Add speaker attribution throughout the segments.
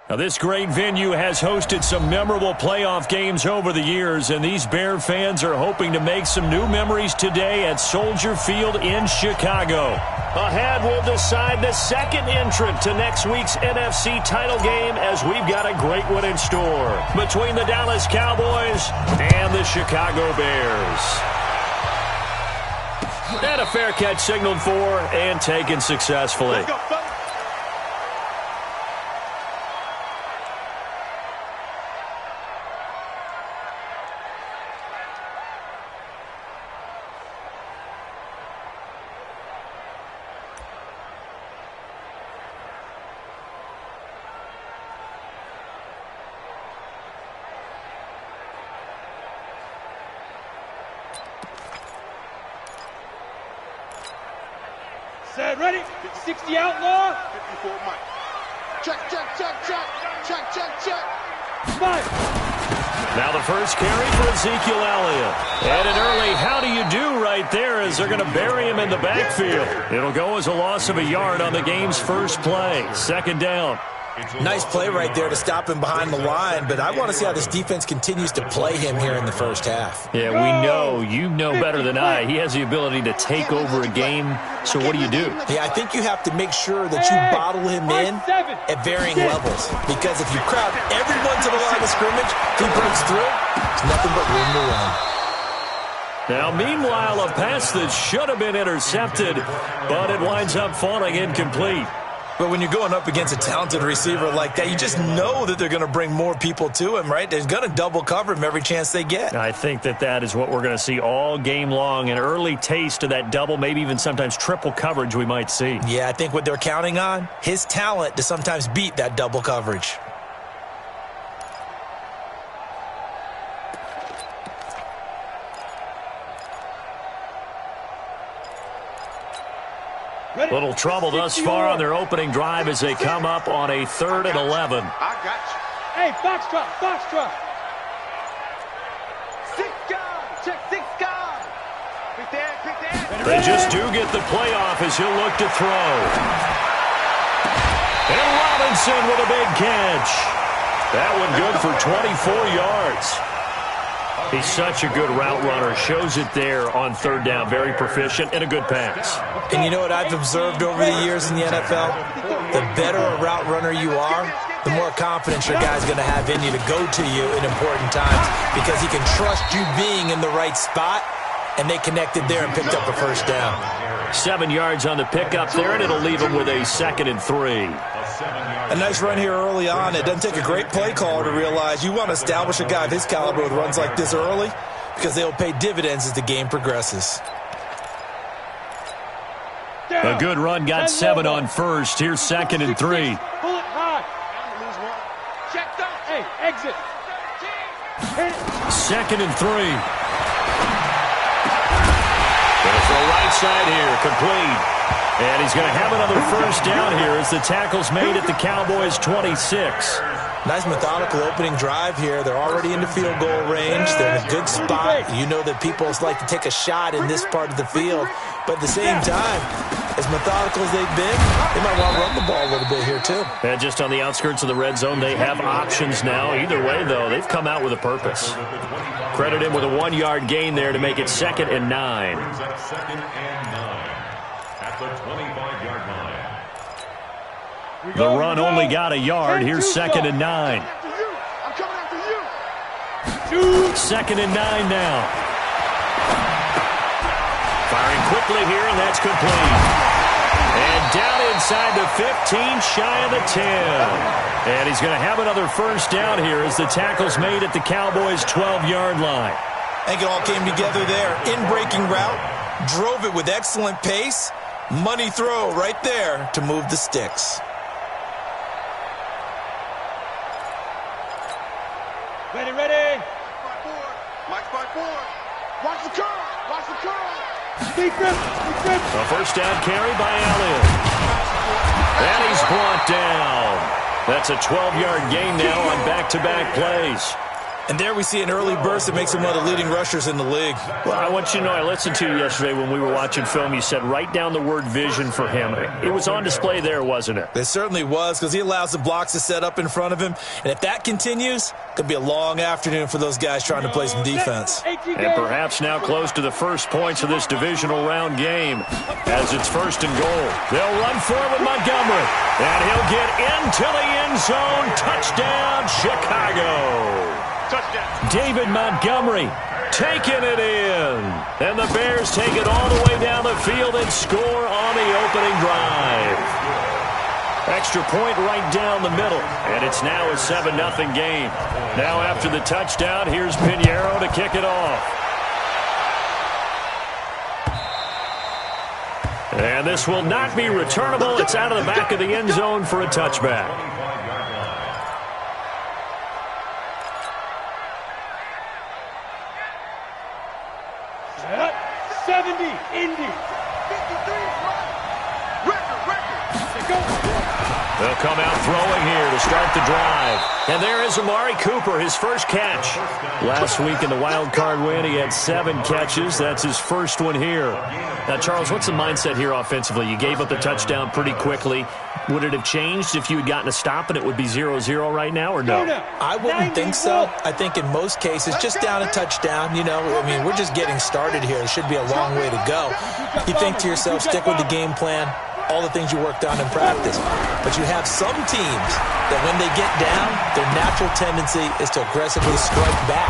Speaker 1: Now, this great venue has hosted some memorable playoff games over the years, and these Bear fans are hoping to make some new memories today at Soldier Field in Chicago. Ahead, we'll decide the second entrant to next week's NFC title game, as we've got a great one in store between the Dallas Cowboys and the Chicago Bears. And a fair catch signaled for and taken successfully.
Speaker 2: Let's go, fellas.
Speaker 3: Set, ready? 60 outlaw.
Speaker 2: 54 Mike. Check, check, check, check. Check, check, check.
Speaker 3: Mike.
Speaker 1: Now the first carry for Ezekiel Elliott. And an early how do you do right there as they're going to bury him in the backfield. It'll go as a loss of a yard on the game's first play. Second down.
Speaker 4: Nice play right there to stop him behind the line, but I want to see how this defense continues to play him here in the first half.
Speaker 1: Yeah, we know. You know better than I. He has the ability to take over a game. So what do?
Speaker 4: Yeah, I think you have to make sure that you bottle him in at varying levels. Because if you crowd everyone to the line of scrimmage, if he breaks through, there's nothing but room to run.
Speaker 1: Now, meanwhile, a pass that should have been intercepted, but it winds up falling incomplete.
Speaker 4: But when you're going up against a talented receiver like that, you just know that they're going to bring more people to him, right? They're going to double cover him every chance they get.
Speaker 1: I think that is what we're going to see all game long, an early taste of that double, maybe even sometimes triple coverage we might see.
Speaker 4: Yeah, I think what they're counting on, his talent to sometimes beat that double coverage.
Speaker 1: Little trouble thus far on their opening drive as they come up on a 3rd and 11.
Speaker 2: I got you.
Speaker 3: Hey, box truck, box truck.
Speaker 2: 6 guys. Check 6 guys. Pick that, pick that.
Speaker 1: They just do get the playoff as he'll look to throw. And Robinson with a big catch. That one good for 24 yards. He's such a good route runner. Shows it there on 3rd down. Very proficient and a good pass.
Speaker 4: And you know what I've observed over the years in the NFL? The better a route runner you are, the more confidence your guy's going to have in you to go to you in important times because he can trust you being in the right spot, and they connected there and picked up a first down.
Speaker 1: 7 yards on the pickup there, and it'll leave him with a 2nd and 3.
Speaker 4: A nice run here early on. It doesn't take a great play caller to realize you want to establish a guy of his caliber with runs like this early because they'll pay dividends as the game progresses.
Speaker 1: A good run, got 7 on first. Here's 2nd and 3.
Speaker 3: Pull it high.
Speaker 2: Check that.
Speaker 3: Hey, exit.
Speaker 1: 2nd and 3. There's the right side here, complete. And he's going to have another first down here as the tackle's made at the Cowboys' 26.
Speaker 4: Nice methodical opening drive here. They're already into field goal range. They're in a good spot. You know that people like to take a shot in this part of the field. But at the same time, as methodical as they've been, they might want to run the ball a little bit here too.
Speaker 1: And just on the outskirts of the red zone, they have options now. Either way, though, they've come out with a purpose. Credit him with a 1-yard gain there to make it 2nd and 9.
Speaker 5: At the 25-yard line.
Speaker 1: The run only got a yard. Here's 2nd and 9.
Speaker 2: I'm coming after you.
Speaker 1: 2nd and 9 now. Firing quickly here, and that's complete. And down inside the 15, shy of the 10. And he's going to have another first down here as the tackle's made at the Cowboys' 12-yard line.
Speaker 4: I think it all came together there. In-breaking route, drove it with excellent pace. Money throw right there to move the sticks.
Speaker 3: Ready, ready.
Speaker 2: Mike's by 4. Watch the curl. Watch the curl.
Speaker 3: Speed grip. Speed grip.
Speaker 1: A first down carry by Elliott. And he's brought down. That's a 12-yard gain now on back-to-back plays.
Speaker 4: And there we see an early burst that makes him one of the leading rushers in the league.
Speaker 1: Well, I want you to know, I listened to you yesterday when we were watching film. You said write down the word vision for him. It was on display there, wasn't it?
Speaker 4: It certainly was, because he allows the blocks to set up in front of him. And if that continues, it could be a long afternoon for those guys trying to play some defense.
Speaker 1: And perhaps now close to the first points of this divisional round game as it's 1st and goal. They'll run for it with Montgomery. And he'll get into the end zone. Touchdown, Chicago.
Speaker 2: Touchdown.
Speaker 1: David Montgomery taking it in. And the Bears take it all the way down the field and score on the opening drive. Extra point right down the middle. And it's now a 7-0 game. Now after the touchdown, here's Pinheiro to kick it off. And this will not be returnable. It's out of the back of the end zone for a touchback.
Speaker 3: 70, Indy.
Speaker 2: 53, record.
Speaker 1: They'll come out throwing here to start the drive. And there is Amari Cooper, his first catch. Last week in the wild card win, he had 7 catches. That's his first one here. Now, Charles, what's the mindset here offensively? You gave up the touchdown pretty quickly. Would it have changed if you had gotten a stop and it would be 0-0 right now, or no?
Speaker 4: I wouldn't think so. I think in most cases, just down a touchdown, you know, I mean, we're just getting started here. It should be a long way to go. You think to yourself, stick with the game plan, all the things you worked on in practice. But you have some teams that when they get down, their natural tendency is to aggressively strike back.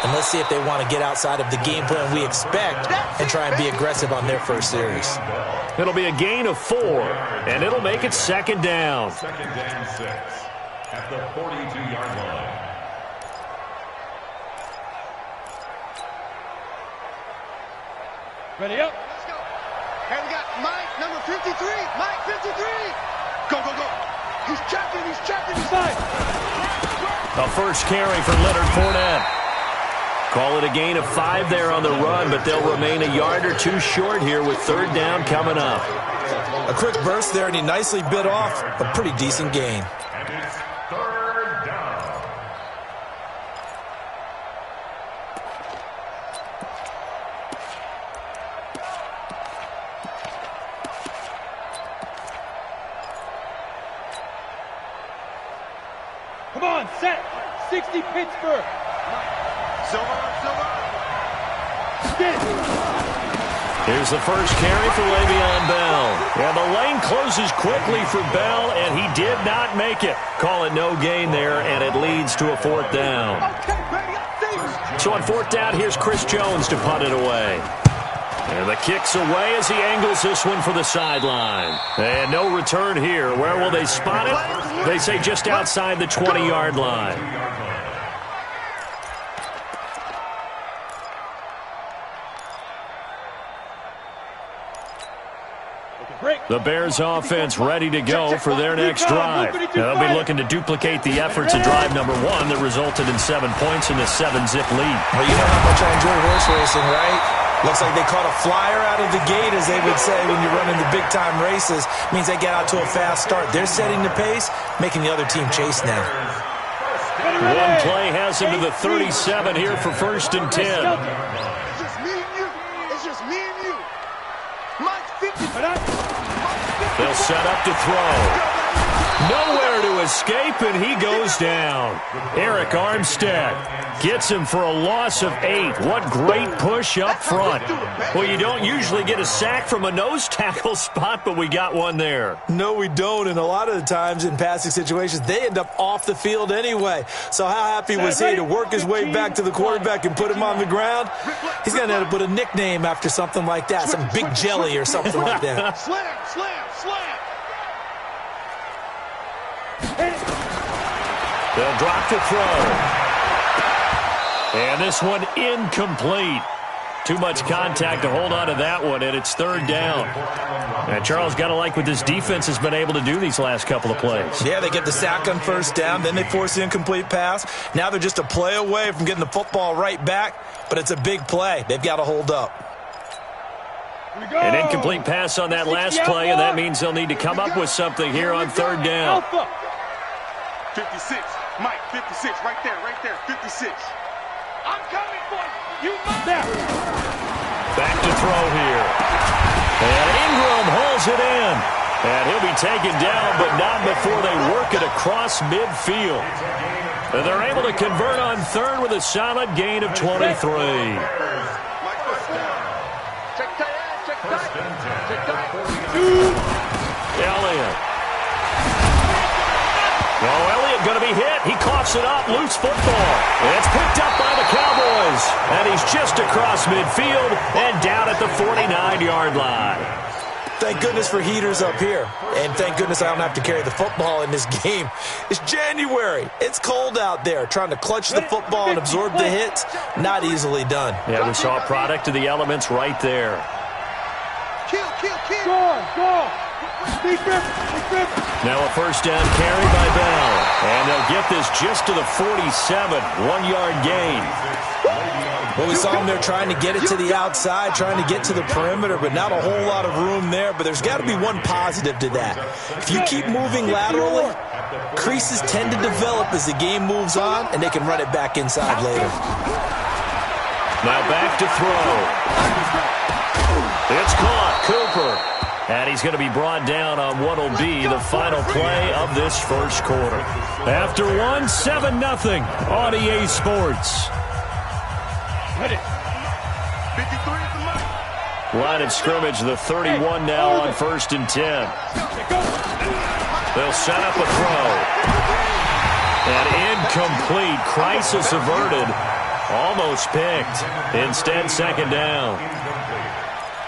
Speaker 4: And let's see if they want to get outside of the game plan we expect and try and be aggressive on their first series.
Speaker 1: It'll be a gain of 4, and it'll make it 2nd down.
Speaker 5: 2nd and 6 at the 42-yard line.
Speaker 3: Ready up.
Speaker 2: Let's go. And we got Mike, number 53. Mike, 53. Go, go, go. He's checking, he's checking. He's fine.
Speaker 1: A first carry for Leonard Fournette. Call it a gain of 5 there on the run, but they'll remain a yard or 2 short here with 3rd down coming up.
Speaker 4: A quick burst there, and he nicely bit off a pretty decent gain.
Speaker 5: And it's 3rd down.
Speaker 3: Come on, set. 60 Pittsburgh.
Speaker 2: Silver.
Speaker 1: Here's the first carry for Le'Veon Bell. And the lane closes quickly for Bell, and he did not make it. Call it no gain there, and it leads to a 4th down. So on 4th down, here's Chris Jones to punt it away. And the kick's away as he angles this one for the sideline. And no return here. Where will they spot it? They say just outside the 20-yard line. The Bears offense ready to go for their next drive. They'll be looking to duplicate the efforts of drive number 1 that resulted in 7 points in the 7-zip lead.
Speaker 4: Well, you know how much I enjoy horse racing, right? Looks like they caught a flyer out of the gate, as they would say when you're running the big-time races. Means they get out to a fast start. They're setting the pace, making the other team chase now.
Speaker 1: One play has him to the 37 here for 1st and 10.
Speaker 2: It's just me and you. It's just me and you. Mike's 50.
Speaker 1: They'll set up to throw. Nowhere to escape, and he goes down. Eric Armstead gets him for a loss of 8. What great push up front. Well, you don't usually get a sack from a nose tackle spot, but we got one there.
Speaker 4: No, we don't, and a lot of the times in passing situations, they end up off the field anyway. So how happy was he to work his way back to the quarterback and put him on the ground? He's going to end up with a nickname after something like that, some Big Jelly or something like that.
Speaker 2: Slam.
Speaker 1: They'll drop to throw. And this one incomplete. Too much contact to hold on to that one, and it's 3rd down. And Charles, got to like what this defense has been able to do these last couple of plays.
Speaker 4: Yeah, they get the sack on 1st down, then they force the incomplete pass. Now they're just a play away from getting the football right back, but it's a big play. They've got to hold up.
Speaker 1: An incomplete pass on that last play, and that means they'll need to come up with something here on 3rd down.
Speaker 2: 56. Mike, 56, right there, 56. I'm coming for you. You
Speaker 3: There.
Speaker 1: Back to throw here. And Ingram hauls it in. And he'll be taken down, but not before they work it across midfield. And they're able to convert on third with a solid gain of 23.
Speaker 2: Mike, first down. Check tight end, check tight.
Speaker 1: Elliott. Oh, Elliott going to be hit. He coughs it up. Loose football. It's picked up by the Cowboys. And he's just across midfield and down at the 49-yard line.
Speaker 4: Thank goodness for heaters up here. And thank goodness I don't have to carry the football in this game. It's January. It's cold out there. Trying to clutch the football and absorb the hits, not easily done.
Speaker 1: Yeah, we saw a product of the elements right there.
Speaker 2: Kill.
Speaker 3: Go. Big grip.
Speaker 1: Now a first down carry by Bell. And they'll get this just to the 47, 1-yard gain.
Speaker 4: Well, we saw him there trying to get it to the outside, trying to get to the perimeter, but not a whole lot of room there. But there's got to be one positive to that. If you keep moving laterally, creases tend to develop as the game moves on, and they can run it back inside later.
Speaker 1: Now back to throw. It's caught. Cooper. And he's going to be brought down on what will be the final play of this first quarter. After one, 7-0 on EA Sports.
Speaker 2: 53 at the mic.
Speaker 1: Line of scrimmage, the 31 now on 1st and 10. They'll set up a throw. And incomplete. Crisis averted. Almost picked. Instead, second down.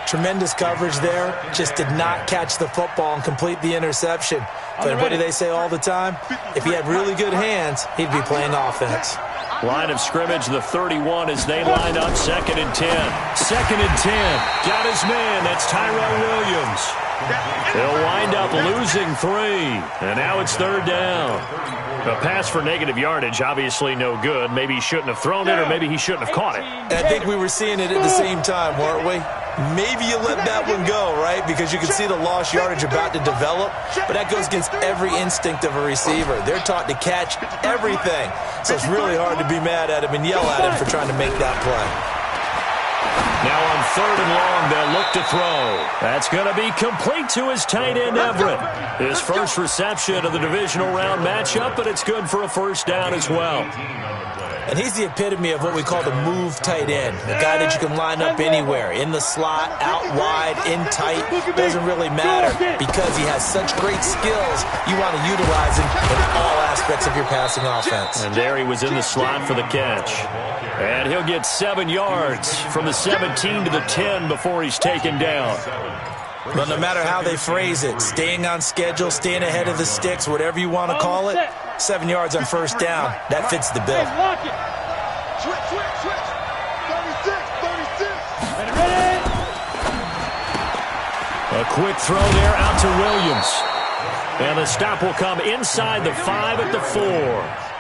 Speaker 4: Tremendous coverage there. Just did not catch the football and complete the interception. But what do they say all the time? If he had really good hands, he'd be playing offense.
Speaker 1: Line of scrimmage, the 31 as they line up 2nd and 10. 2nd and 10. Got his man. That's Tyrell Williams. They'll wind up losing 3. And now it's 3rd down. A pass for negative yardage, obviously no good. Maybe he shouldn't have thrown it, or maybe he shouldn't have caught it.
Speaker 4: I think we were seeing it at the same time, weren't we? Maybe you let that one go, right? Because you can see the lost yardage about to develop. But that goes against every instinct of a receiver. They're taught to catch everything. So it's really hard to be mad at him and yell at him for trying to make that play.
Speaker 1: Now on 3rd and long, they'll look to throw. That's going to be complete to his tight end, Everett. His first reception of the divisional round matchup, but it's good for a first down as well.
Speaker 4: And he's the epitome of what we call the move tight end. A guy that you can line up anywhere. In the slot, out wide, in tight. Doesn't really matter because he has such great skills. You want to utilize him in all aspects of your passing offense.
Speaker 1: And there he was in the slot for the catch. And he'll get 7 yards from the 17 to the 10 before he's taken down.
Speaker 4: But no matter how they phrase it, staying on schedule, staying ahead of the sticks, whatever you want to call it, 7 yards on first down, that fits the bill.
Speaker 2: Switch. 36.
Speaker 3: Ready.
Speaker 1: A quick throw there out to Williams. And the stop will come inside the 5 at the 4.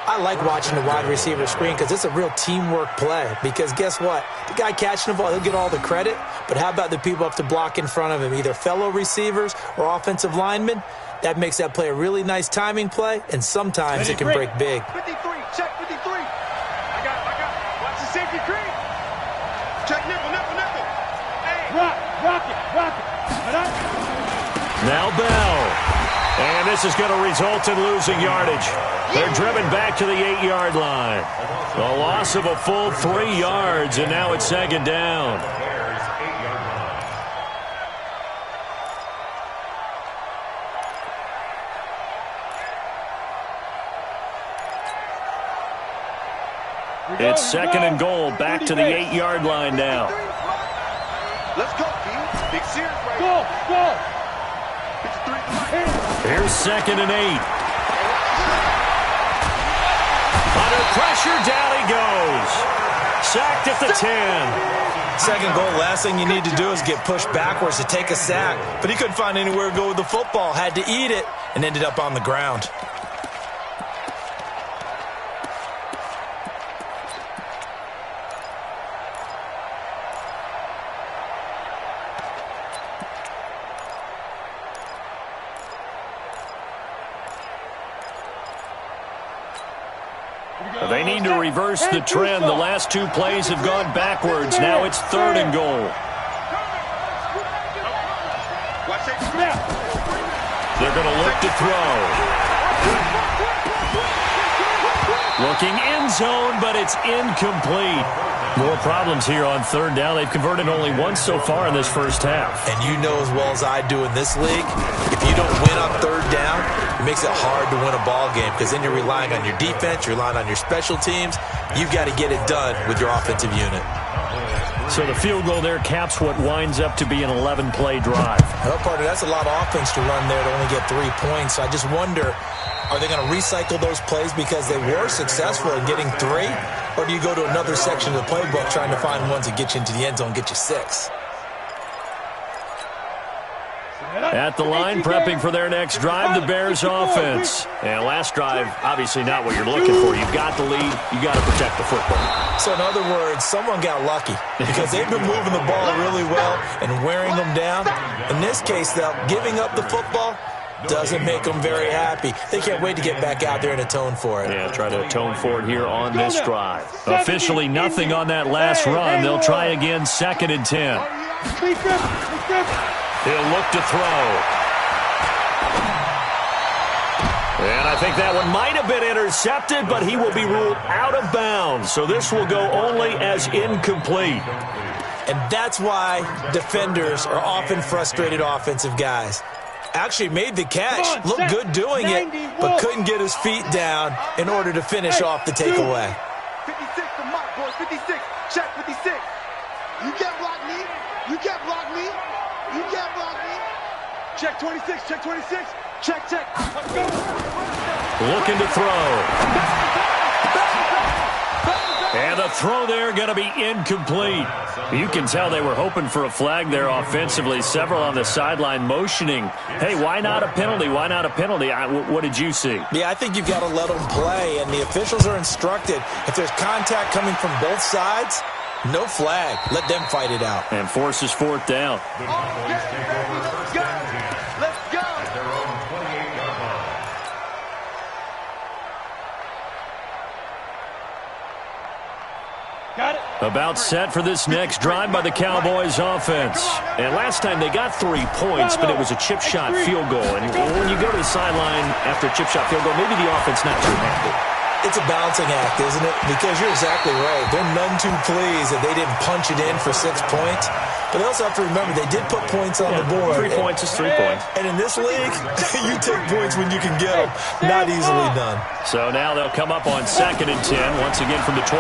Speaker 4: I like watching the wide receiver screen because it's a real teamwork play. Because guess what? The guy catching the ball, he'll get all the credit. But how about the people up to block in front of him, either fellow receivers or offensive linemen? That makes that play a really nice timing play, and sometimes it can break big.
Speaker 2: 53, check 53. I got it. Watch the safety creep. Check nickel. Hey.
Speaker 3: Rock it.
Speaker 1: Now Bell. And this is going to result in losing yardage. They're driven back to the 8-yard line. The loss of a full 3 yards, and now it's 2nd down. It's 2nd and goal, back to the 8-yard line now.
Speaker 2: Let's go, B. Big Sears right here.
Speaker 3: Go.
Speaker 2: 53.
Speaker 1: Here's 2nd and 8. Under pressure, down he goes. Sacked at the 10.
Speaker 4: Second goal, last thing you need to do is get pushed backwards to take a sack. But he couldn't find anywhere to go with the football. Had to eat it and ended up on the ground.
Speaker 1: They need to reverse the trend. The last two plays have gone backwards. Now it's 3rd and goal. They're going to look to throw. Looking end zone, but it's incomplete. More problems here on 3rd down. They've converted only once so far in this first half.
Speaker 4: And you know as well as I do in this league, if you don't win on 3rd down, it makes it hard to win a ball game because then you're relying on your defense, you're relying on your special teams. You've got to get it done with your offensive unit.
Speaker 1: So the field goal there caps what winds up to be an 11-play drive.
Speaker 4: Well, partner, that's a lot of offense to run there to only get 3 points. So I just wonder, are they going to recycle those plays because they were successful in getting 3? Or do you go to another section of the playbook trying to find ones that get you into the end zone and get you 6?
Speaker 1: At the line, prepping for their next drive, the Bears offense. And last drive, obviously not what you're looking for. You've got the lead. You've got to protect the football.
Speaker 4: So in other words, someone got lucky because they've been moving the ball really well and wearing them down. In this case, though, giving up the football doesn't make them very happy. They can't wait to get back out there and atone for it.
Speaker 1: Yeah, try to atone for it here on this drive. Officially nothing on that last run. They'll try again, 2nd and 10. He'll look to throw. And I think that one might have been intercepted, but he will be ruled out of bounds. So this will go only as incomplete.
Speaker 4: And that's why defenders are often frustrated offensive guys. Actually made the catch, looked good doing it, but couldn't get his feet down in order to finish off the takeaway.
Speaker 2: 56 to Mike, boys. 56. Check 56. You can't block me. You can't block me. You can't block me. Check 26. Check 26. Check. Let's go.
Speaker 1: Looking to throw. And the throw there going to be incomplete. You can tell they were hoping for a flag there offensively. Several on the sideline motioning, hey, why not a penalty? Why not a penalty? What did you see?
Speaker 4: Yeah, I think you've got to let them play, and the officials are instructed. If there's contact coming from both sides, no flag. Let them fight it out.
Speaker 1: And forces 4th down.
Speaker 2: Let's go. Let's go.
Speaker 3: Got it.
Speaker 1: About set for this next drive by the Cowboys offense. And last time they got 3 points, but it was a chip shot field goal. And when you go to the sideline after a chip shot field goal, maybe the offense not too happy.
Speaker 4: It's a balancing act, isn't it? Because you're exactly right. They're none too pleased that they didn't punch it in for 6 points. But they also have to remember they did put points on the board.
Speaker 1: 3 points is 3 points.
Speaker 4: And in this league, you take points when you can get them. Not easily done.
Speaker 1: So now they'll come up on 2nd and 10, once again from the 28.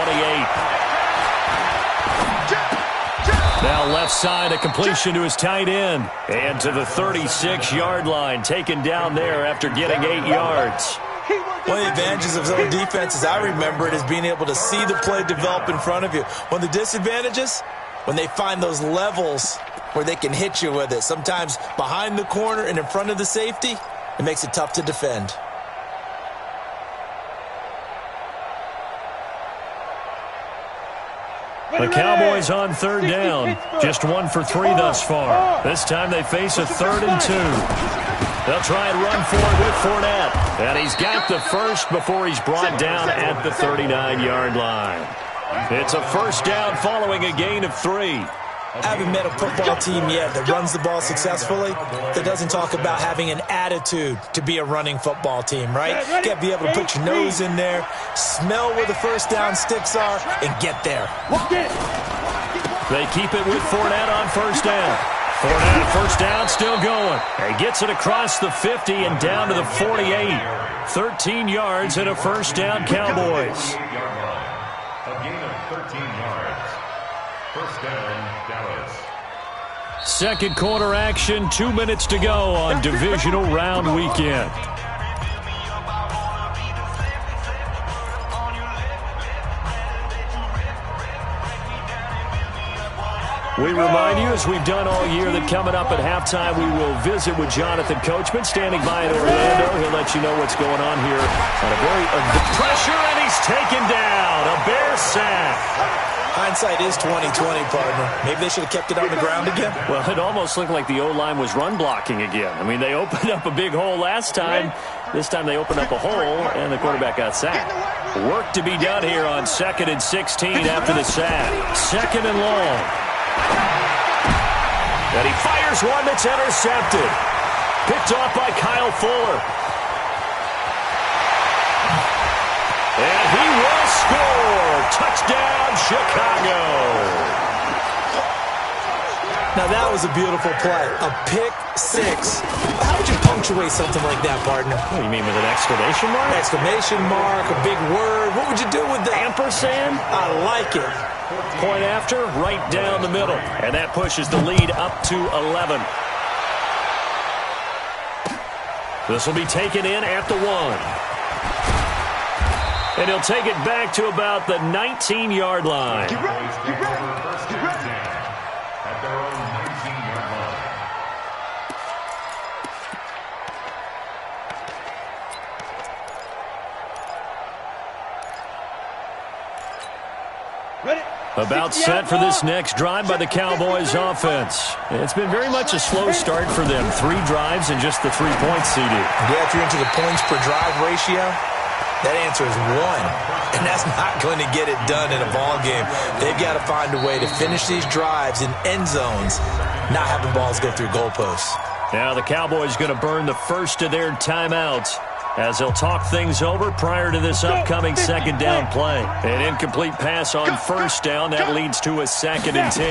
Speaker 1: Now left side, a completion to his tight end. And to the 36-yard line, taken down there after getting 8 yards.
Speaker 4: One of the advantages of zone defense, as I remember it, is being able to see the play develop in front of you. One of the disadvantages, when they find those levels where they can hit you with it. Sometimes behind the corner and in front of the safety, it makes it tough to defend.
Speaker 1: The Cowboys on 3rd down. Just 1 for 3 thus far. This time they face a 3rd and 2. They'll try and run for it with Fournette. And he's got the first before he's brought down at the 39-yard line. It's a first down following a gain of 3.
Speaker 4: I haven't met a football team yet that runs the ball successfully that doesn't talk about having an attitude to be a running football team, right? You got to be able to put your nose in there, smell where the first down sticks are, and get there.
Speaker 1: They keep it with Fournette on first down. Fournette, first down, still going. He gets it across the 50 and down to the 48. 13 yards and a first down, Cowboys.
Speaker 5: A gain of 13 yards. First down, Dallas.
Speaker 1: Second quarter action, 2 minutes to go on divisional round weekend. We remind you, as we've done all year, that coming up at halftime, we will visit with Jonathan Coachman, standing by in Orlando. He'll let you know what's going on here on a very pressure, and he's taken down. A Bear sack.
Speaker 4: Hindsight is 20/20, partner. Maybe they should have kept it on the ground again.
Speaker 1: Well, it almost looked like the O-line was run blocking again. I mean, they opened up a big hole last time. This time they opened up a hole, and the quarterback got sacked. Work to be done here on 2nd and 16 after the sack. 2nd and long. And he fires one that's intercepted. Picked off by Kyle Fuller. And he will score. Touchdown, Chicago.
Speaker 4: Now, that was a beautiful play. A pick six. How would you punctuate something like that, partner?
Speaker 1: What do you mean, with an exclamation mark?
Speaker 4: Exclamation mark, a big word. What would you do with that?
Speaker 1: Ampersand?
Speaker 4: I like it.
Speaker 1: Point after, right down the middle. And that pushes the lead up to 11. This will be taken in at the 1. And he'll take it back to about the 19-yard line.
Speaker 2: Get ready, get ready, get ready.
Speaker 5: At their own 19-yard line.
Speaker 3: Ready?
Speaker 1: About set for this next drive by the Cowboys offense. It's been very much a slow start for them. 3 drives and just the 3 points, CD.
Speaker 4: Yeah, if you're into the points per drive ratio, that answer is 1. And that's not going to get it done in a ball game. They've got to find a way to finish these drives in end zones, not having balls go through goalposts.
Speaker 1: Now the Cowboys going to burn the first of their timeouts as they'll talk things over prior to this upcoming 2nd down play. An incomplete pass on 1st down. That leads to a 2nd and 10.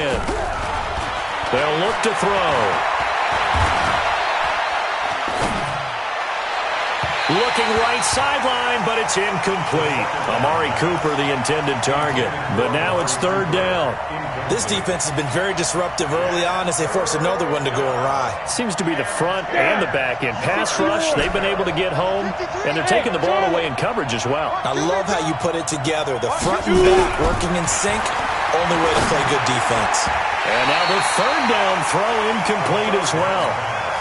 Speaker 1: They'll look to throw. Looking right sideline, but it's incomplete. Amari Cooper, the intended target. But now it's 3rd down.
Speaker 4: This defense has been very disruptive early on as they force another one to go awry.
Speaker 1: Seems to be the front and the back end. Pass rush, they've been able to get home, and they're taking the ball away in coverage as well.
Speaker 4: I love how you put it together. The front and back working in sync, only way to play good defense.
Speaker 1: And now the 3rd down throw incomplete as well.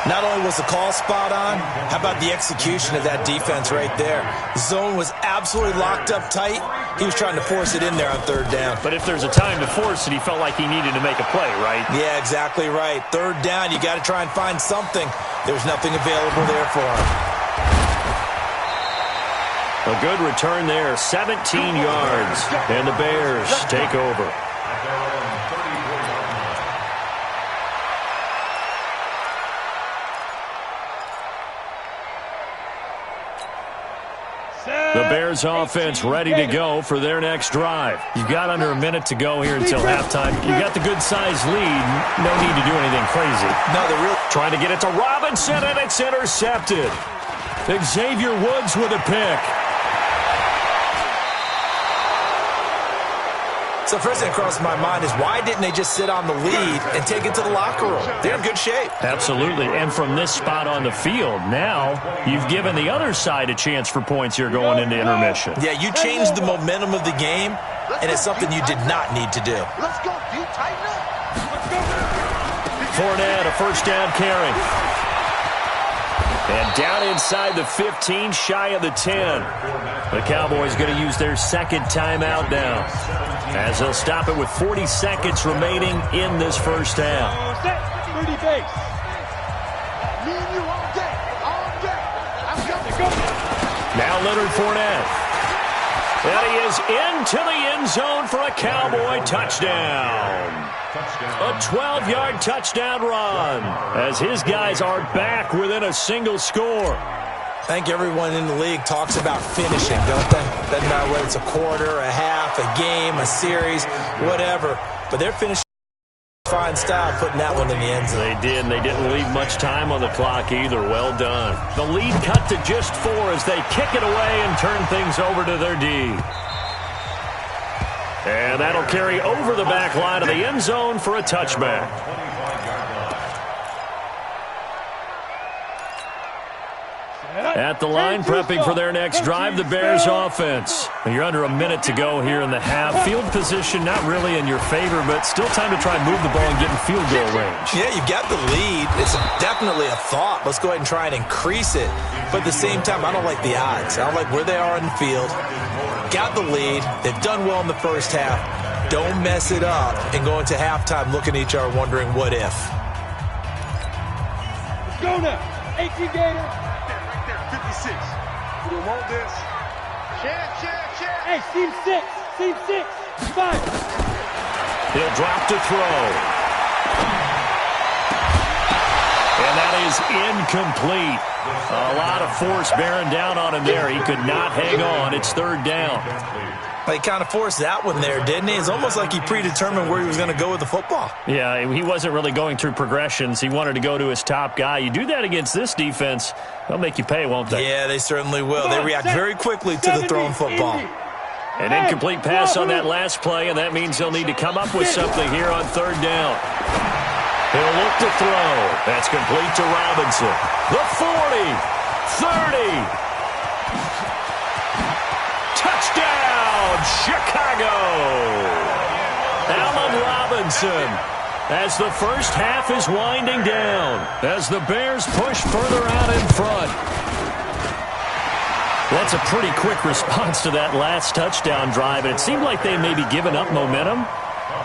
Speaker 4: Not only was the call spot on, how about the execution of that defense right there? The zone was absolutely locked up tight. He was trying to force it in there on 3rd down.
Speaker 1: But if there's a time to force it, he felt like he needed to make a play, right?
Speaker 4: Yeah, exactly right. 3rd down, you got to try and find something. There's nothing available there for him.
Speaker 1: A good return there, 17 yards. And the Bears take over. The Bears offense ready to go for their next drive. You've got under a minute to go here until halftime. You got the good-sized lead. No need to do anything crazy.
Speaker 4: No, they're really
Speaker 1: trying to get it to Robinson, and it's intercepted. Xavier Woods with a pick.
Speaker 4: So first thing that crossed my mind is why didn't they just sit on the lead and take it to the locker room? They're in good shape.
Speaker 1: Absolutely. And from this spot on the field, now you've given the other side a chance for points here going into intermission.
Speaker 4: Yeah, you changed the momentum of the game, and it's something you did not need to do.
Speaker 2: Let's go, D. Tighten up.
Speaker 1: Fournette, a 1st down carry. And down inside the 15, shy of the 10. The Cowboys going to use their 2nd timeout now, as they'll stop it with 40 seconds remaining in this 1st half.
Speaker 3: 30 base.
Speaker 2: Me and you all day. All day. I'm coming.
Speaker 1: Now Leonard Fournette. And he is into the end zone for a Cowboy touchdown. A 12-yard touchdown run as his guys are back within a single score.
Speaker 4: I think everyone in the league talks about finishing, don't they? Doesn't matter whether it's a quarter, a half, a game, a series, whatever. But they're finishing fine style, putting that one in the end zone.
Speaker 1: They did, and they didn't leave much time on the clock either. Well done. The lead cut to just 4 as they kick it away and turn things over to their D. And that'll carry over the back line of the end zone for a touchback. At the line, prepping for their next drive, the Bears offense. You're under a minute to go here in the half. Field position not really in your favor, but still time to try and move the ball and get in field goal range.
Speaker 4: Yeah, you've got the lead. It's definitely a thought. Let's go ahead and try and increase it. But at the same time, I don't like the odds. I don't like where they are in the field. Got the lead. They've done well in the 1st half. Don't mess it up and go into halftime looking at each other wondering what if.
Speaker 3: Let's go now. 18 Gator.
Speaker 2: Right there, 56. We don't want this. Share.
Speaker 3: Hey, seam 6. Seam 6. 5.
Speaker 1: He'll drop to throw. And that is incomplete. A lot of force bearing down on him there. He could not hang on. It's third down.
Speaker 4: He kind of forced that one there, didn't he? It's almost like he predetermined where he was going to go with the football.
Speaker 1: Yeah, he wasn't really going through progressions. He wanted to go to his top guy. You do that against this defense, they'll make you pay, won't they?
Speaker 4: Yeah, they certainly will. They react very quickly to the thrown football.
Speaker 1: An incomplete pass on that last play, and that means he'll need to come up with something here on third down. He'll look to throw. That's complete to Robinson. The 40, 30. Touchdown, Chicago. Allen Robinson, as the first half is winding down, as the Bears push further out in front. That's a pretty quick response to that last touchdown drive, and it seemed like they may be giving up momentum.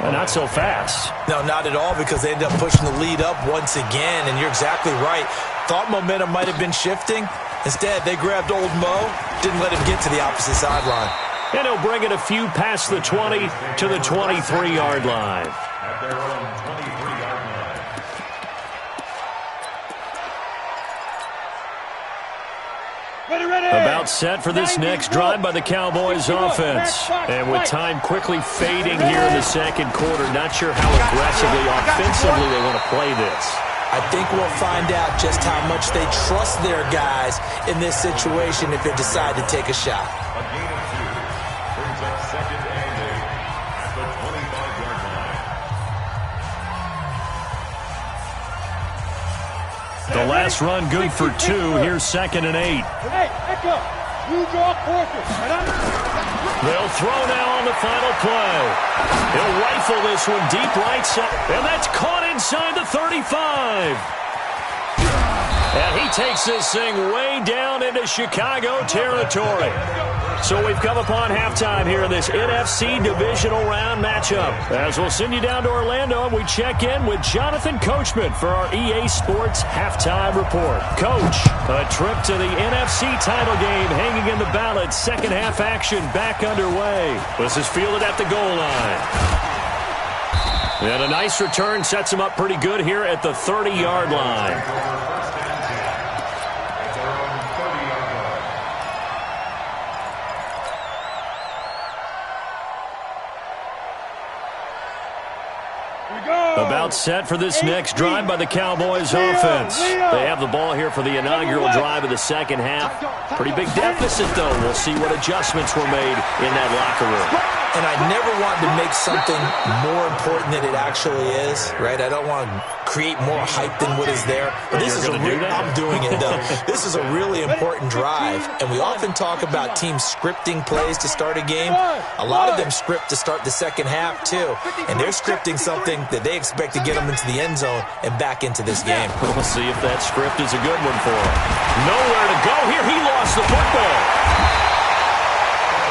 Speaker 1: Not so fast.
Speaker 4: No, not at all, because they ended up pushing the lead up once again, and you're exactly right. Thought momentum might have been shifting. Instead, they grabbed old Mo, didn't let him get to the opposite sideline.
Speaker 1: And he'll bring it a few past the 20 to the 23-yard line.
Speaker 5: At their own 23-yard line.
Speaker 3: Ready.
Speaker 1: About set for this next drive by the Cowboys offense. And with time quickly fading here in the second quarter, not sure how aggressively, offensively they want to play this.
Speaker 4: I think we'll find out just how much they trust their guys in this situation if they decide to take a shot.
Speaker 5: A gain of 2 brings up second and 8 at the 25-yard line.
Speaker 1: The last run good for 2. Here's second and 8.
Speaker 3: Hey, Echo. You draw portrait.
Speaker 1: They'll throw now on the final play. He'll rifle this one deep right side. And that's caught inside the 35. And he takes this thing way down into Chicago territory. So we've come upon halftime here in this NFC divisional round matchup. As we'll send you down to Orlando, and we check in with Jonathan Coachman for our EA Sports halftime report. Coach, a trip to the NFC title game hanging in the balance. Second half action back underway. This is fielded at the goal line. And a nice return sets him up pretty good here at the 30-yard line. About set for this next drive by the Cowboys offense. They have the ball here for the inaugural drive of the second half. Pretty big deficit, though. We'll see what adjustments were made in that locker room.
Speaker 4: And I never want to make something more important than it actually is, right? I don't want to create more hype than what is there. But this is I'm doing it, though. This is a really important drive. And we often talk about teams scripting plays to start a game. A lot of them script to start the second half, too. And they're scripting something that they expect to get them into the end zone and back into this game.
Speaker 1: We'll see if that script is a good one for him. Nowhere to go here. He lost the football.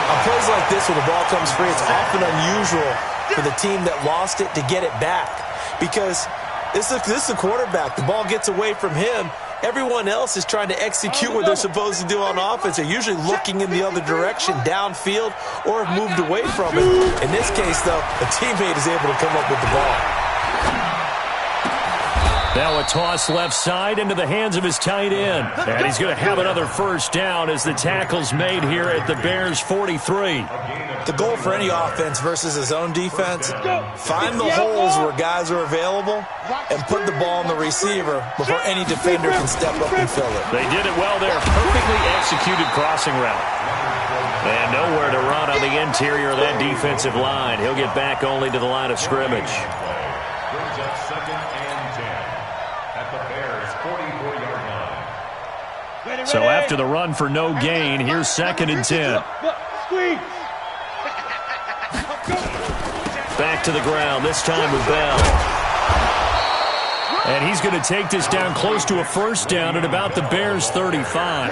Speaker 4: On plays like this where the ball comes free, it's often unusual for the team that lost it to get it back. Because this is the quarterback. The ball gets away from him. Everyone else is trying to execute what they're supposed to do on offense. They're usually looking in the other direction, downfield, or have moved away from it. In this case, though, a teammate is able to come up with the ball.
Speaker 1: Now a toss left side into the hands of his tight end. And he's going to have another first down as the tackle's made here at the Bears' 43.
Speaker 4: The goal for any offense versus his own defense, find the holes where guys are available and put the ball on the receiver before any defender can step up and fill it.
Speaker 1: They did it well there. Perfectly executed crossing route. And nowhere to run on the interior of that defensive line. He'll get back only to the line of scrimmage.
Speaker 5: Brings up second and 10 at the Bears' 44-yard line.
Speaker 1: So after the run for no gain, here's second and 10.
Speaker 3: Squeeze.
Speaker 1: Back to the ground, this time with Bell. And he's going to take this down close to a first down at about the Bears' 35.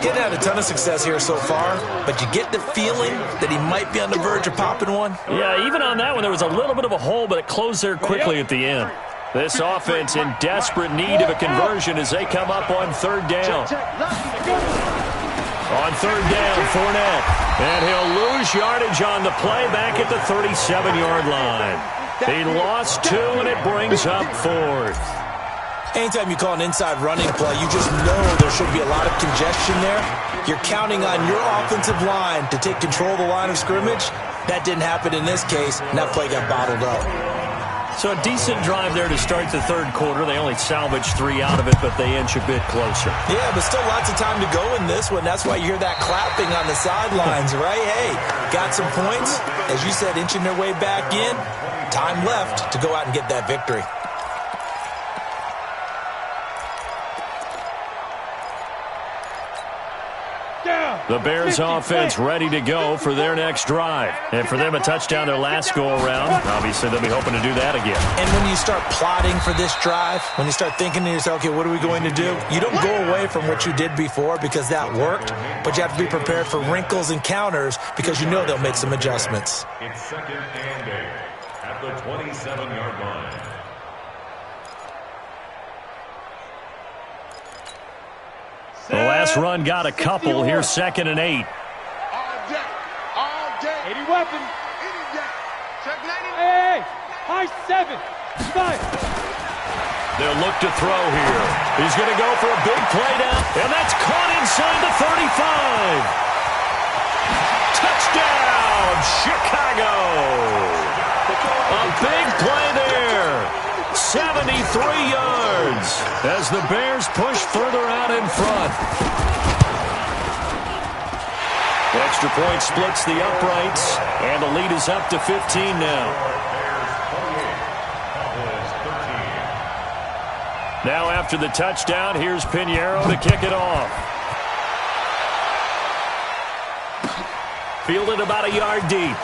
Speaker 4: He hasn't had a ton of success here so far, but you get the feeling that he might be on the verge of popping one.
Speaker 1: Yeah, even on that one, there was a little bit of a hole, but it closed there quickly at the end. This offense in desperate need of a conversion as they come up on third down. On third down, Fournette. And he'll lose yardage on the play back at the 37-yard line. He lost 2, and it brings up 4th.
Speaker 4: Anytime you call an inside running play, you just know there should be a lot of congestion there. You're counting on your offensive line to take control of the line of scrimmage. That didn't happen in this case, and that play got bottled up.
Speaker 1: So a decent drive there to start the third quarter. They only salvaged 3 out of it, but they inch a bit closer.
Speaker 4: Yeah, but still lots of time to go in this one. That's why you hear that clapping on the sidelines, right? Hey, got some points. As you said, inching their way back in. Time left to go out and get that victory.
Speaker 1: The Bears offense ready to go for their next drive. And for them, a touchdown their last go-around. Obviously, they'll be hoping to do that again.
Speaker 4: And when you start plotting for this drive, when you start thinking to yourself, okay, what are we going to do? You don't go away from what you did before because that worked, but you have to be prepared for wrinkles and counters because you know they'll make some adjustments.
Speaker 5: It's 2nd and 8 at the 27-yard line.
Speaker 1: The last run got a couple. Here's 2nd and 8.
Speaker 2: All day.
Speaker 3: 80 weapon.
Speaker 2: Any day. Check 90.
Speaker 3: Hey, high 7. 5.
Speaker 1: They'll look to throw here. He's going to go for a big play down, and that's caught inside the 35. Touchdown, Chicago. A big play there. 73 yards as the Bears push further out in front. The extra point splits the uprights, and the lead is up to 15 now. Now after the touchdown, here's Pinheiro to kick it off. Fielded about a yard deep.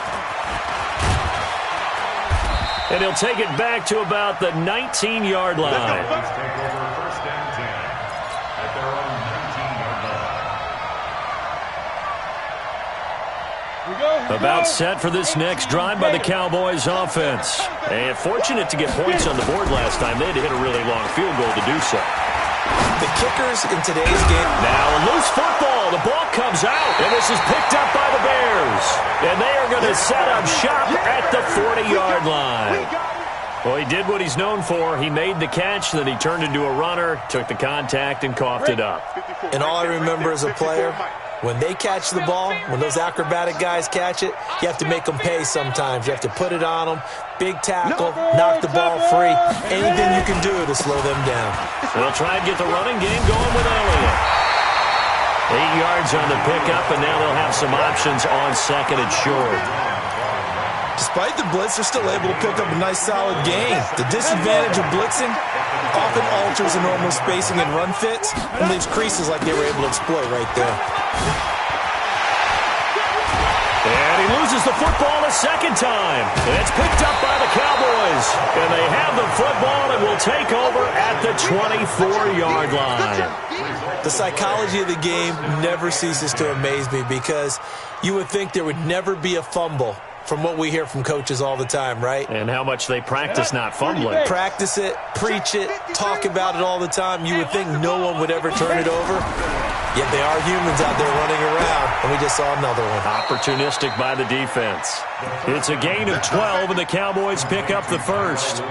Speaker 1: And he'll take it back to about the 19-yard line.
Speaker 5: Take over 1st and 10 at their own 19-yard line.
Speaker 1: About set for this next drive by the Cowboys offense. And fortunate to get points on the board last time. They had to hit a really long field goal to do so.
Speaker 4: The kickers in today's game.
Speaker 1: Now a loose football. The ball comes out. And this is picked up by the Bears. And they are going to set up shop at the 40-yard line. Well, he did what he's known for. He made the catch, then he turned into a runner, took the contact, and coughed it up.
Speaker 4: And all I remember as a player, when they catch the ball, when those acrobatic guys catch it, you have to make them pay sometimes. You have to put it on them. Big tackle, knock the ball free. Anything you can do to slow them down.
Speaker 1: They'll try and get the running game going with Elliott. 8 yards on the pickup, and now they'll have some options on 2nd and short.
Speaker 4: Despite the blitz, they're still able to pick up a nice solid gain. The disadvantage of blitzing often alters the normal spacing and run fits and leaves creases like they were able to exploit right there.
Speaker 1: And he loses the football a second time. And it's picked up by the Cowboys. And they have the football and will take over at the 24-yard line.
Speaker 4: The psychology of the game never ceases to amaze me because you would think there would never be a fumble from what we hear from coaches all the time, right?
Speaker 1: And how much they practice not fumbling.
Speaker 4: Practice it, preach it, talk about it all the time. You would think no one would ever turn it over. Yet they are humans out there running around, and we just saw another one.
Speaker 1: Opportunistic by the defense. It's a gain of 12, and the Cowboys pick up the first.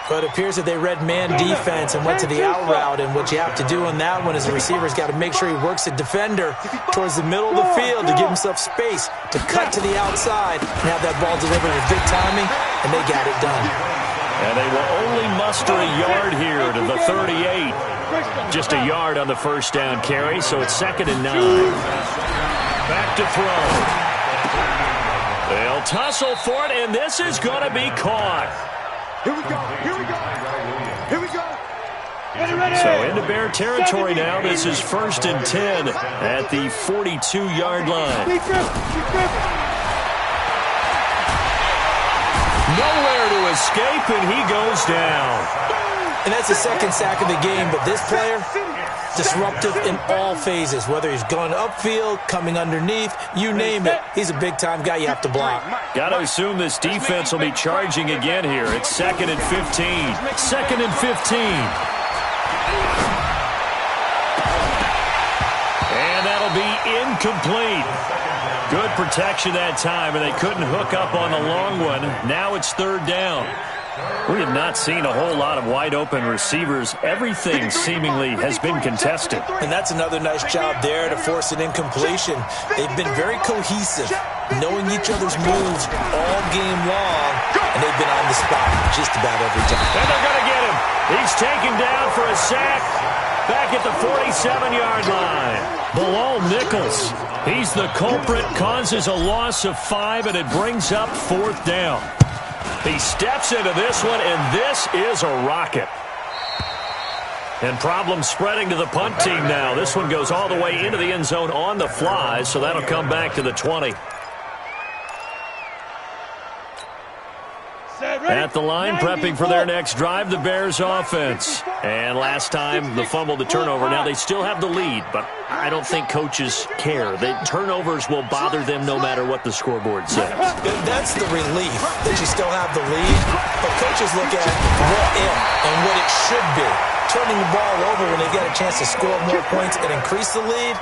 Speaker 4: But it appears that they read man defense and went to the out route, and what you have to do on that one is the receiver's got to make sure he works the defender towards the middle of the field to give himself space to cut to the outside and have that ball delivered with good timing, and they got it done.
Speaker 1: And they will only muster a yard here to the 38. Just a yard on the first down carry, so it's 2nd and 9. Back to throw. They'll tussle for it, and this is going to be caught.
Speaker 2: Here we go. Here we go. Here we go.
Speaker 1: So into Bear territory now. This is 1st and 10 at the 42-yard line. Nowhere to escape, and he goes down.
Speaker 4: And that's the second sack of the game, but this player, disruptive in all phases, whether he's going upfield, coming underneath, you name it. He's a big-time guy you have to block.
Speaker 1: Got to assume this defense will be charging again here. It's 2nd and 15. 2nd and 15. And that'll be incomplete. Good protection that time, and they couldn't hook up on the long one. Now it's 3rd down. We have not seen a whole lot of wide-open receivers. Everything seemingly has been contested.
Speaker 4: And that's another nice job there to force an incompletion. They've been very cohesive, knowing each other's moves all game long, and they've been on the spot just about every time.
Speaker 1: And they're going to get him. He's taken down for a sack back at the 47-yard line. Bilal Nichols, he's the culprit, causes a loss of 5, and it brings up 4th down. He steps into this one, and this is a rocket. And problems spreading to the punt team now. This one goes all the way into the end zone on the fly, so that'll come back to the 20. At the line, prepping for their next drive, the Bears offense. And last time, the fumble, the turnover. Now, they still have the lead, but I don't think coaches care. The turnovers will bother them no matter what the scoreboard says.
Speaker 4: That's the relief, that you still have the lead. But coaches look at what if and what it should be. Turning the ball over when they get a chance to score more points and increase the lead,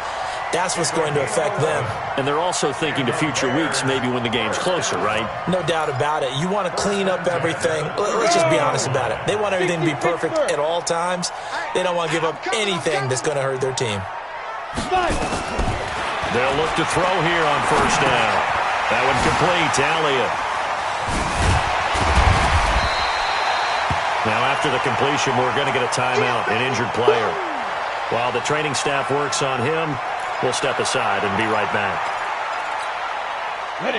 Speaker 4: that's what's going to affect them.
Speaker 1: And they're also thinking to future weeks, maybe when the game's closer, right?
Speaker 4: No doubt about it. You want to clean up everything. Let's just be honest about it. They want everything to be perfect at all times. They don't want to give up anything that's going to hurt their team.
Speaker 1: They'll look to throw here on 1st down. That one complete to Elliott. Now, after the completion, we're going to get a timeout, an injured player. While the training staff works on him, we'll step aside and be right back.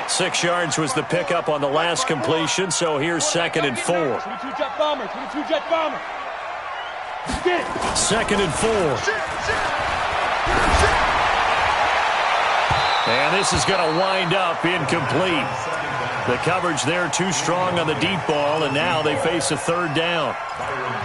Speaker 1: 6 yards was the pickup on the last completion, so here's 2nd and 4.
Speaker 3: 22-jet bomber, 22-jet bomber. Get it.
Speaker 1: 2nd and 4. And this is going to wind up incomplete. The coverage there too strong on the deep ball, and now they face a 3rd down.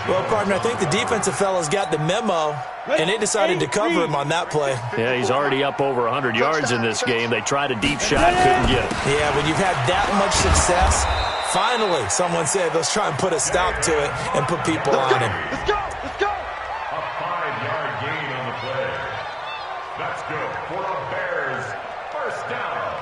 Speaker 4: Well, partner, I think the defensive fellas got the memo, and they decided to cover him on that play.
Speaker 1: Yeah, he's already up over 100 yards in this game. They tried a deep shot, couldn't get it.
Speaker 4: Yeah, when you've had that much success, finally someone said, let's try and put a stop to it and put people on him.
Speaker 2: Let's go. Let's go.
Speaker 5: A 5-yard gain on the play. That's good for the Bears. 1st down.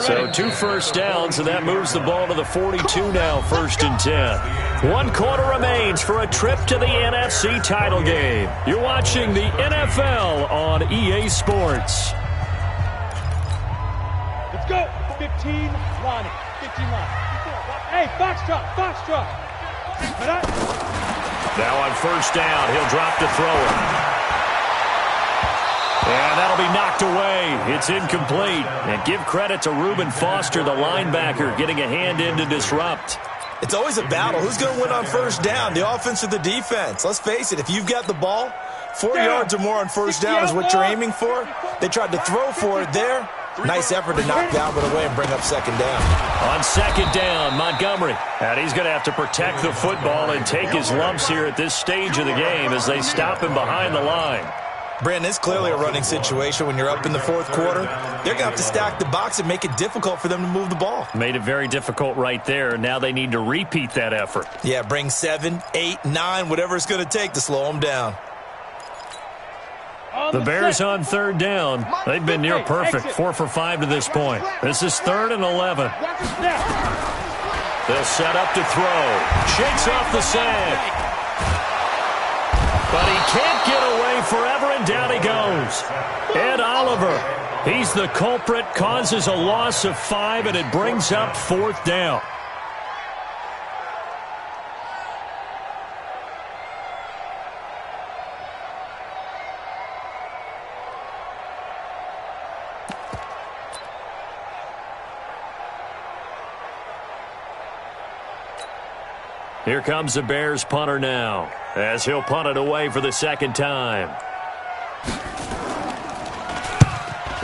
Speaker 1: So 2 first downs, and that moves the ball to the 42 now, 1st and 10. 1 quarter remains for a trip to the NFC title game. You're watching the NFL on EA Sports.
Speaker 3: Let's go. 15, Lonnie. 15, Lonnie. Hey, Foxtrot, Foxtrot.
Speaker 1: Now on 1st down, he'll drop to throw it. And that'll be knocked away. It's incomplete. And give credit to Reuben Foster, the linebacker, getting a hand in to disrupt.
Speaker 4: It's always a battle. Who's going to win on 1st down, the offense or the defense? Let's face it, if you've got the ball, 4 yards or more on 1st down is what you're aiming for. They tried to throw for it there. Nice effort to knock Albert away and bring up 2nd down.
Speaker 1: On 2nd down, Montgomery. And he's going to have to protect the football and take his lumps here at this stage of the game as they stop him behind the line.
Speaker 4: Brandon, it's clearly a running situation when you're up in the 4th quarter. They're going to have to stack the box and make it difficult for them to move the ball.
Speaker 1: Made it very difficult right there. Now they need to repeat that effort.
Speaker 4: Yeah, bring 7, 8, 9, whatever it's going to take to slow them down.
Speaker 1: The Bears on 3rd down. They've been near perfect, 4 for 5 to this point. This is 3rd and 11. They'll set up to throw. Shakes off the sag. But he can't get away forever, and down he goes. Ed Oliver, he's the culprit, causes a loss of 5, and it brings up 4th down. Here comes the Bears punter now, as he'll punt it away for the 2nd time.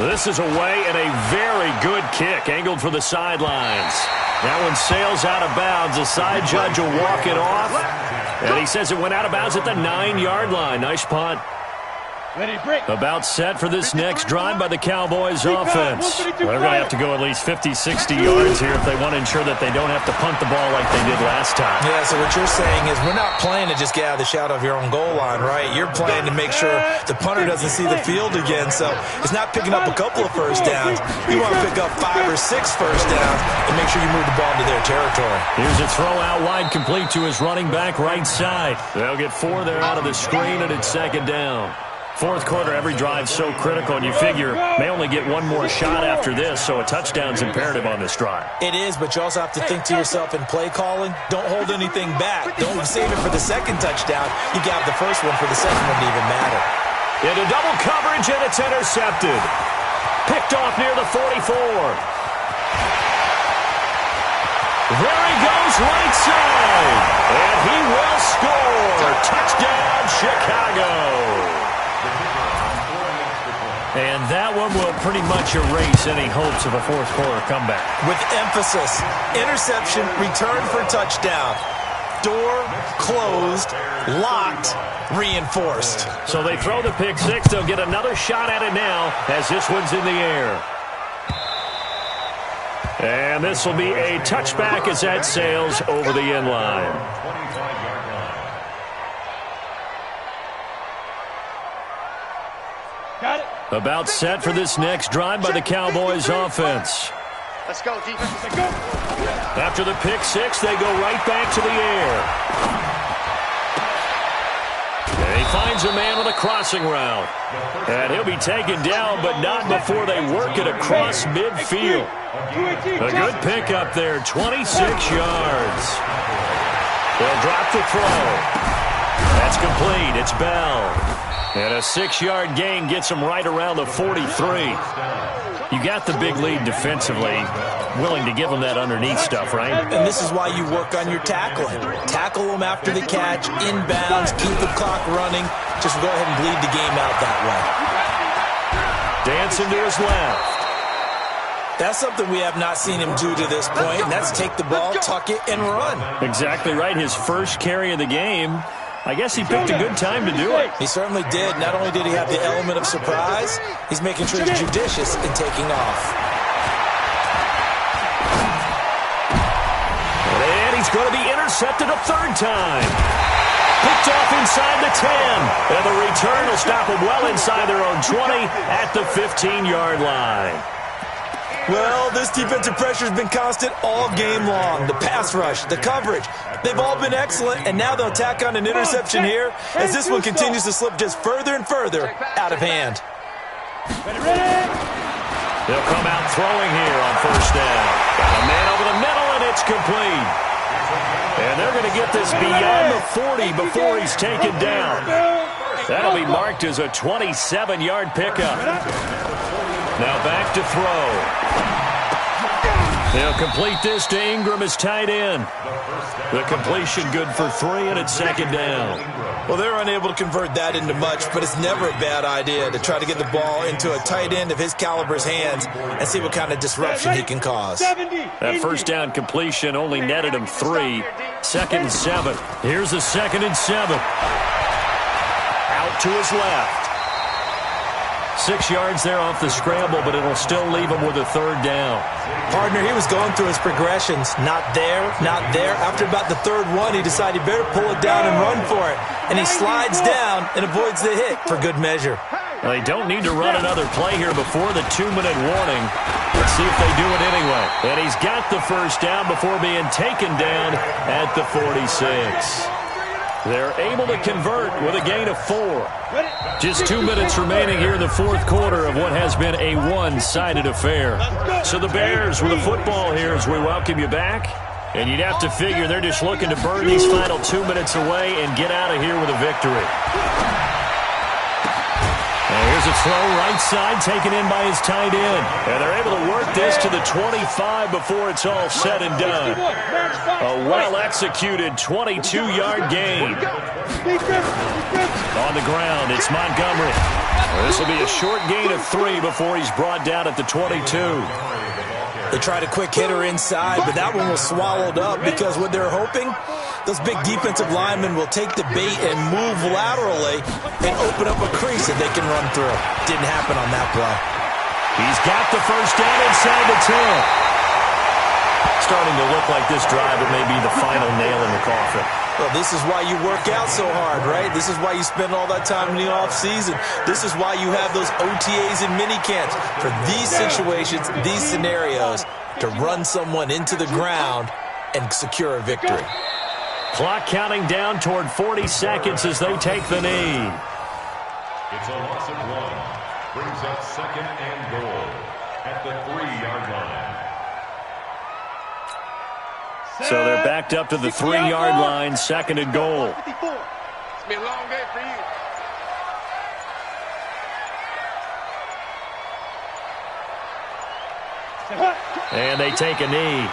Speaker 1: This is away and a very good kick, angled for the sidelines. That one sails out of bounds. The side judge will walk it off. And he says it went out of bounds at the 9-yard line. Nice punt. About set for this next drive by the Cowboys offense. Well, they're going to have to go at least 50, 60 yards here if they want to ensure that they don't have to punt the ball like they did last time.
Speaker 4: Yeah, so what you're saying is we're not playing to just get out of the shadow of your own goal line, right? You're playing to make sure the punter doesn't see the field again. So it's not picking up a couple of first downs. You want to pick up 5 or 6 first downs and make sure you move the ball into their territory.
Speaker 1: Here's a throw out wide, complete to his running back right side. They'll get 4 there out of the screen, and it's second down. Fourth quarter, every drive's so critical, and you figure may only get one more shot after this, so a touchdown's imperative on this drive.
Speaker 4: It is, but you also have to think to yourself in play calling, don't hold anything back. Don't save it for the second touchdown. You got the first one for the second one to even matter.
Speaker 1: Into double coverage, and it's intercepted. Picked off near the 44. There he goes right side, and he will score. Touchdown, Chicago. And that one will pretty much erase any hopes of a fourth quarter comeback.
Speaker 4: With emphasis, interception, return for touchdown. Door closed, locked, reinforced.
Speaker 1: So they throw the pick six. They'll get another shot at it now as this one's in the air. And this will be a touchback as that sails over the end line.
Speaker 3: Got it.
Speaker 1: About set for this next drive by the Cowboys offense.
Speaker 2: Let's go, defense. Let's go.
Speaker 1: After the pick six, they go right back to the air. And he finds a man on a crossing route. And he'll be taken down, but not before they work it across midfield. A good pickup there, 26 yards. They'll drop the throw. That's complete. It's Bell. And a 6-yard gain gets them right around the 43. You got the big lead defensively. Willing to give them that underneath stuff, right?
Speaker 4: And this is why you work on your tackling. Tackle them after the catch, inbounds, keep the clock running. Just go ahead and bleed the game out that way.
Speaker 1: Dancing to his left.
Speaker 4: That's something we have not seen him do to this point, and that's take the ball, tuck it, and run.
Speaker 1: Exactly right. His first carry of the game. I guess he picked a good time to do it.
Speaker 4: He certainly did. Not only did he have the element of surprise, he's making sure he's judicious in taking off.
Speaker 1: And he's going to be intercepted a third time. Picked off inside the 10. And the return will stop him well inside their own 20 at the 15-yard line.
Speaker 4: Well, this defensive pressure has been constant all game long. The pass rush, the coverage, they've all been excellent, and now they'll tack on an interception here as this one continues to slip just further and further out of hand.
Speaker 1: They'll come out throwing here on first down. Got a man over the middle, and it's complete. And they're going to get this beyond the 40 before he's taken down. That'll be marked as a 27-yard pickup. Now back to throw. They'll complete this to Ingram as tight end. The completion good for 3, and it's second down.
Speaker 4: Well, they're unable to convert that into much, but it's never a bad idea to try to get the ball into a tight end of his caliber's hands and see what kind of disruption he can cause.
Speaker 1: That first down completion only netted him 3. Second and 7. Here's a second and 7. Out to his left. 6 yards there off the scramble, but it'll still leave him with a third down.
Speaker 4: Partner, he was going through his progressions. Not there, not there. After about the third one, he decided he better pull it down and run for it. And he slides down and avoids the hit for good measure.
Speaker 1: Well, they don't need to run another play here before the 2-minute warning. Let's see if they do it anyway. And he's got the first down before being taken down at the 46. They're able to convert with a gain of 4. Just 2 minutes remaining here in the fourth quarter of what has been a one-sided affair. So the Bears with the football here as we welcome you back. And you'd have to figure they're just looking to burn these final 2 minutes away and get out of here with a victory. And here's Here's a throw right side taken in by his tight end. And they're able to work this to the 25 before it's all said and done. A well-executed 22-yard gain. On the ground, it's Montgomery. This will be a short gain of 3 before he's brought down at the 22.
Speaker 4: They tried a quick hitter inside, but that one was swallowed up because what they're hoping, those big defensive linemen will take the bait and move laterally and open up a crease that they can run through. Didn't happen on that play.
Speaker 1: He's got the first down inside the 10. Starting to look like this drive it may be the final nail in the coffin.
Speaker 4: Well, this is why you work out so hard, right? This is why you spend all that time in the offseason. This is why you have those OTAs and mini camps for these situations, these scenarios, to run someone into the ground and secure a victory.
Speaker 1: Clock counting down toward 40 seconds as they take the knee.
Speaker 5: It's a loss of 1. Brings up second and goal at the 3-yard line.
Speaker 1: So they're backed up to the 3-yard line, second and goal.
Speaker 2: It's been a long day for you.
Speaker 1: And they take a knee.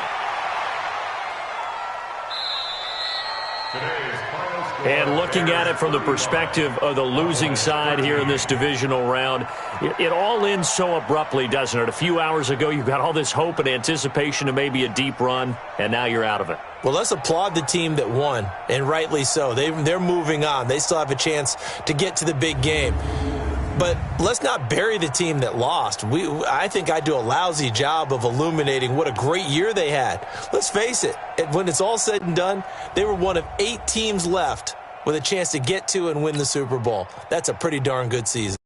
Speaker 1: And looking at it from the perspective of the losing side here in this divisional round, it all ends so abruptly, doesn't it? A few hours ago, you got all this hope and anticipation of maybe a deep run, and now you're out of it.
Speaker 4: Well, let's applaud the team that won, and rightly so. They're moving on. They still have a chance to get to the big game. But let's not bury the team that lost. I think I do a lousy job of illuminating what a great year they had. Let's face it, when it's all said and done, they were one of 8 teams left with a chance to get to and win the Super Bowl. That's a pretty darn good season.